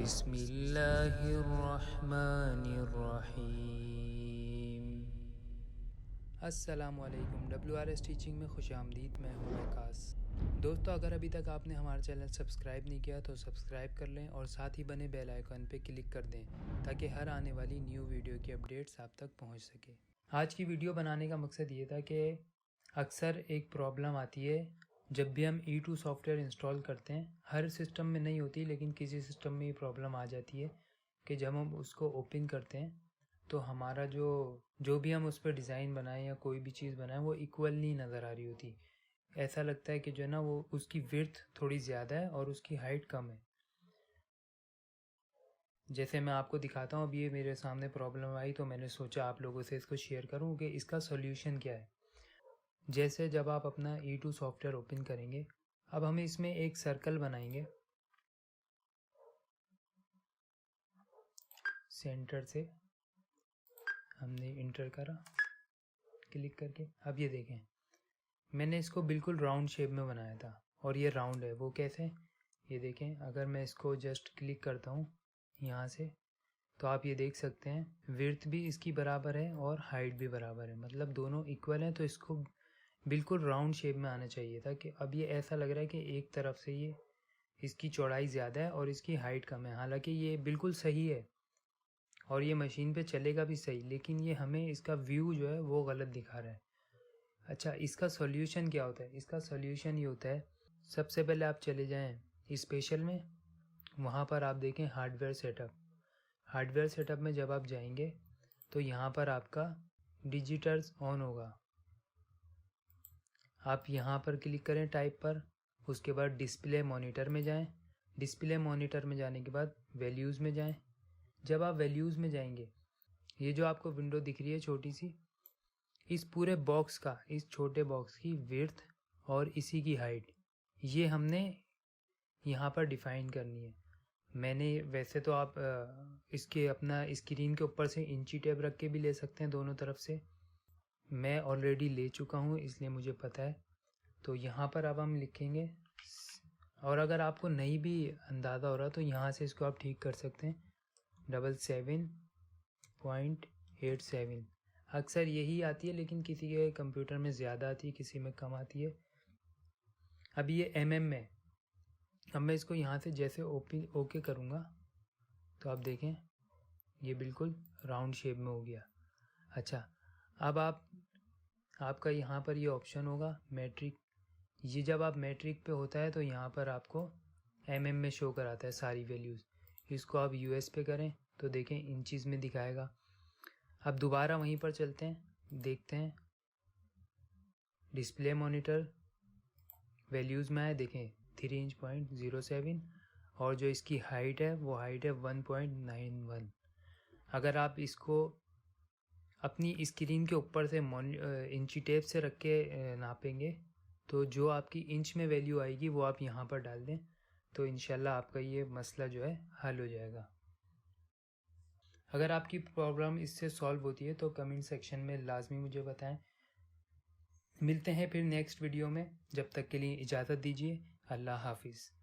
बिस्मिल्लाहिर्रहमानिर्रहीम। अस्सलामुअलैकुम। WRS teaching में खुशामदीद। मैं हूँ आकाश। दोस्तों, अगर अभी तक आपने हमारा चैनल सब्सक्राइब नहीं किया तो सब्सक्राइब कर लें और साथ ही बने बेल आइकन पे क्लिक कर दें ताकि हर आने वाली न्यू वीडियो की अपडेट्स आप तक पहुँच सके। आज की वीडियो बनाने का मकसद ये था कि अक्सर एक प्रॉब्लम आती है जब भी हम E2 सॉफ्टवेयर इंस्टॉल करते हैं। हर सिस्टम में नहीं होती, लेकिन किसी सिस्टम में ये प्रॉब्लम आ जाती है कि जब हम उसको ओपन करते हैं तो हमारा जो भी हम उस पर डिज़ाइन बनाएं या कोई भी चीज़ बनाएं वो इक्वल नहीं नज़र आ रही होती। ऐसा लगता है कि जो है ना वो उसकी विड्थ थोड़ी ज़्यादा है और उसकी हाइट कम है। जैसे मैं आपको दिखाता हूँ, अब ये मेरे सामने प्रॉब्लम आई तो मैंने सोचा आप लोगों से इसको शेयर करूँ कि इसका सोल्यूशन क्या है। जैसे जब आप अपना E2 सॉफ्टवेयर ओपन करेंगे, अब हम इसमें एक सर्कल बनाएंगे सेंटर से। हमने इंटर करा क्लिक करके। अब ये देखें, मैंने इसको बिल्कुल राउंड शेप में बनाया था और ये राउंड है। वो कैसे? ये देखें, अगर मैं इसको जस्ट क्लिक करता हूँ यहाँ से तो आप ये देख सकते हैं विड्थ भी इसकी बराबर है और हाइट भी बराबर है, मतलब दोनों इक्वल हैं। तो इसको बिल्कुल राउंड शेप में आना चाहिए था। कि अब ये ऐसा लग रहा है कि एक तरफ से ये इसकी चौड़ाई ज़्यादा है और इसकी हाइट कम है। हालांकि ये बिल्कुल सही है और ये मशीन पे चलेगा भी सही, लेकिन ये हमें इसका व्यू जो है वो गलत दिखा रहा है। अच्छा, इसका सॉल्यूशन क्या होता है? इसका सॉल्यूशन ये होता है, सबसे पहले आप चले जाएं स्पेशल में, वहाँ पर आप देखें हार्डवेयर सेटअप। हार्डवेयर सेटअप में जब आप जाएंगे तो यहाँ पर आपका डिजिटल्स ऑन होगा। आप यहाँ पर क्लिक करें टाइप पर, उसके बाद डिस्प्ले मॉनिटर में जाएं। डिस्प्ले मॉनिटर में जाने के बाद वैल्यूज़ में जाएं। जब आप वैल्यूज़ में जाएंगे, ये जो आपको विंडो दिख रही है छोटी सी, इस पूरे बॉक्स का, इस छोटे बॉक्स की विड्थ और इसी की हाइट ये हमने यहाँ पर डिफाइन करनी है। मैंने वैसे तो आप इसके अपना स्क्रीन के ऊपर से इंची टेप रख के भी ले सकते हैं दोनों तरफ से। मैं ऑलरेडी ले चुका हूँ इसलिए मुझे पता है। तो यहाँ पर अब हम लिखेंगे, और अगर आपको नहीं भी अंदाज़ा हो रहा तो यहाँ से इसको आप ठीक कर सकते हैं। 77.87 अक्सर यही आती है, लेकिन किसी के कंप्यूटर में ज़्यादा आती है, किसी में कम आती है। अब ये mm में, अब मैं इसको यहाँ से जैसे ओके करूँगा तो आप देखें ये बिल्कुल राउंड शेप में हो गया। अच्छा, अब आपका यहाँ पर ये ऑप्शन होगा मैट्रिक। ये जब आप मैट्रिक पे होता है तो यहाँ पर आपको mm में शो कराता है सारी वैल्यूज़। इसको आप US पे करें तो देखें इंचज़ में दिखाएगा। अब दोबारा वहीं पर चलते हैं, देखते हैं डिस्प्ले मॉनिटर, वैल्यूज़ में आए, देखें 3.07 और जो इसकी हाइट है वो हाइट है 1.91। अगर आप इसको अपनी स्क्रीन के ऊपर से इंची टेप से रख के नापेंगे तो जो आपकी इंच में वैल्यू आएगी वो आप यहाँ पर डाल दें तो इंशाल्लाह आपका ये मसला जो है हल हो जाएगा। अगर आपकी प्रॉब्लम इससे सॉल्व होती है तो कमेंट सेक्शन में लाजमी मुझे बताएं। मिलते हैं फिर नेक्स्ट वीडियो में, जब तक के लिए इजाज़त दीजिए। अल्लाह हाफिज़।